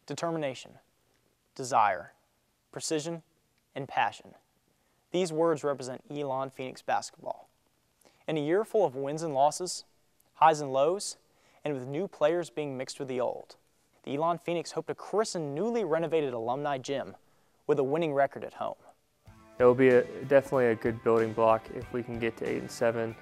determination, desire, precision, and passion. These words represent Elon Phoenix basketball. In a year full of wins and losses, highs and lows, and with new players being mixed with the old, the Elon Phoenix hope to christen newly renovated alumni gym with a winning record at home. It will be definitely a good building block if we can get to 8-7.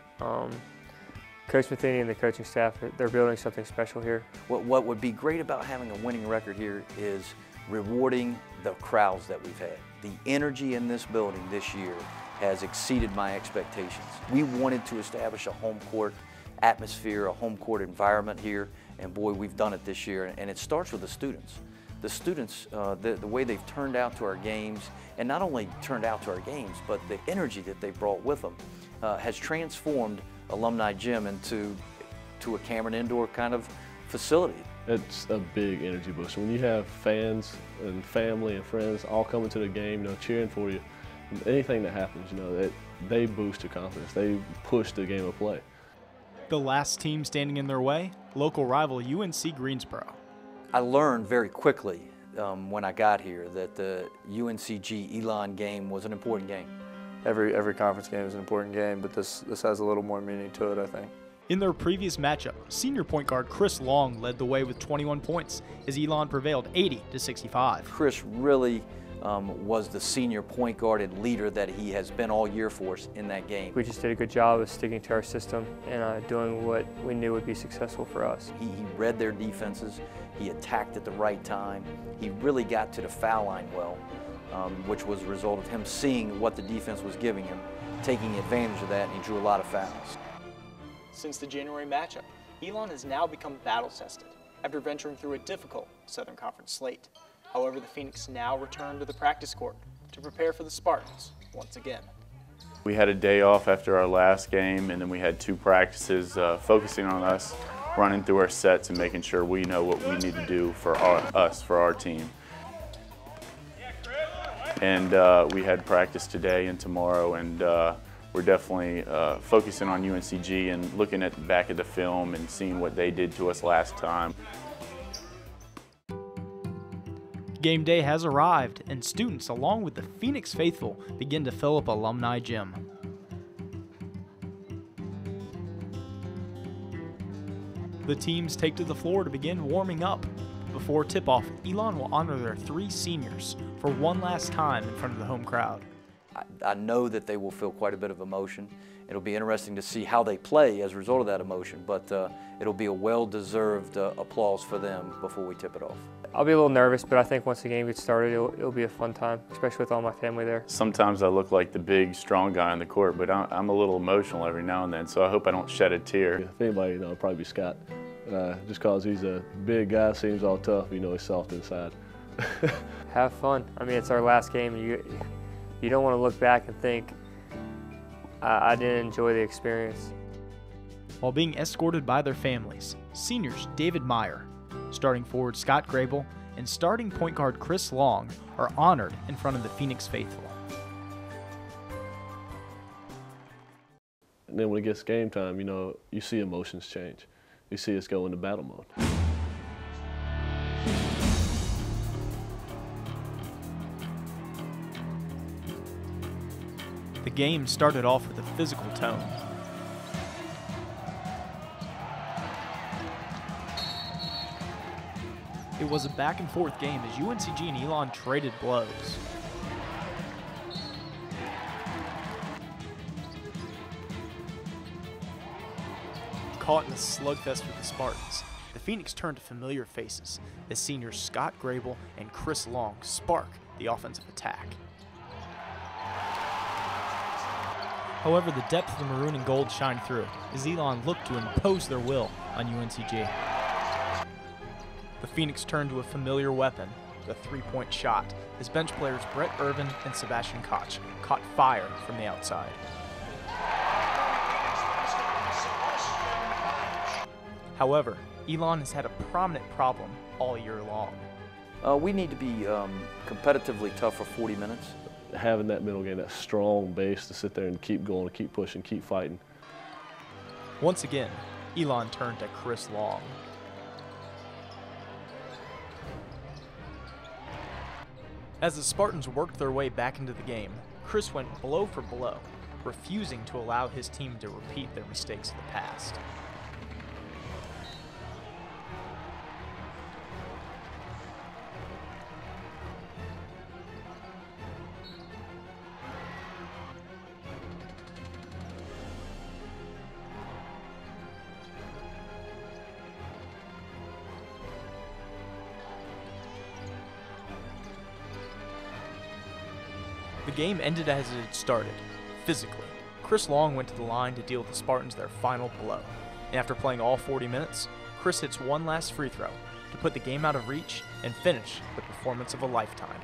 Coach Matheny and the coaching staff, they're building something special here. What would be great about having a winning record here is rewarding the crowds that we've had. The energy in this building this year has exceeded my expectations. We wanted to establish a home court atmosphere, a home court environment here, and boy, we've done it this year, and it starts with the students. The students, the way they've turned out to our games, and not only turned out to our games, but the energy that they brought with them has transformed Alumni Gym into a Cameron Indoor kind of facility. It's a big energy booster. When you have fans and family and friends all coming to the game, cheering for you, anything that happens, they boost your confidence. They push the game of play. The last team standing in their way, local rival UNC Greensboro. I learned very quickly when I got here that the UNCG Elon game was an important game. Every conference game is an important game, but this has a little more meaning to it, I think. In their previous matchup, senior point guard Chris Long led the way with 21 points as Elon prevailed 80-65. Chris really was the senior point guard and leader that he has been all year for us in that game. We just did a good job of sticking to our system and doing what we knew would be successful for us. He read their defenses, he attacked at the right time, he really got to the foul line well, which was a result of him seeing what the defense was giving him, taking advantage of that, and he drew a lot of fouls. Since the January matchup, Elon has now become battle-tested after venturing through a difficult Southern Conference slate. However, the Phoenix now return to the practice court to prepare for the Spartans once again. We had a day off after our last game, and then we had 2 practices focusing on us, running through our sets and making sure we know what we need to do for our team. And we had practice today and tomorrow, and we're definitely focusing on UNCG and looking back at the film and seeing what they did to us last time. Game day has arrived, and students, along with the Phoenix faithful, begin to fill up Alumni Gym. The teams take to the floor to begin warming up. Before tip-off, Elon will honor their 3 seniors for one last time in front of the home crowd. I know that they will feel quite a bit of emotion. It'll be interesting to see how they play as a result of that emotion, but it'll be a well-deserved applause for them before we tip it off. I'll be a little nervous, but I think once the game gets started, it'll be a fun time, especially with all my family there. Sometimes I look like the big, strong guy on the court, but I'm a little emotional every now and then, so I hope I don't shed a tear. If anybody, it'll probably be Scott. Just because he's a big guy, seems all tough, he's soft inside. Have fun. I mean, it's our last game. You don't want to look back and think, I didn't enjoy the experience. While being escorted by their families, seniors David Meyer, starting forward Scott Grable, and starting point guard Chris Long are honored in front of the Phoenix faithful. And then when it gets game time, you see emotions change. You see us go into battle mode. The game started off with a physical tone. It was a back-and-forth game as UNCG and Elon traded blows. Caught in a slugfest with the Spartans, the Phoenix turned to familiar faces as seniors Scott Grable and Chris Long spark the offensive attack. However, the depth of the maroon and gold shined through as Elon looked to impose their will on UNCG. The Phoenix turned to a familiar weapon, the three-point shot, as bench players Brett Irvin and Sebastian Koch caught fire from the outside. However, Elon has had a prominent problem all year long. We need to be competitively tough for 40 minutes. Having that middle game, that strong base to sit there and keep going, keep pushing, keep fighting. Once again, Elon turned to Chris Long. As the Spartans worked their way back into the game, Chris went blow for blow, refusing to allow his team to repeat their mistakes of the past. The game ended as it had started, physically. Chris Long went to the line to deal the Spartans their final blow, and after playing all 40 minutes, Chris hits one last free throw to put the game out of reach and finish the performance of a lifetime.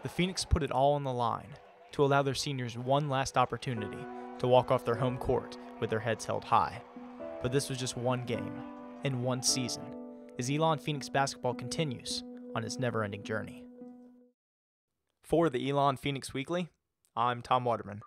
The Phoenix put it all on the line to allow their seniors one last opportunity to walk off their home court with their heads held high. But this was just one game and one season as Elon Phoenix basketball continues on its never-ending journey. For the Elon Phoenix Weekly, I'm Tom Waterman.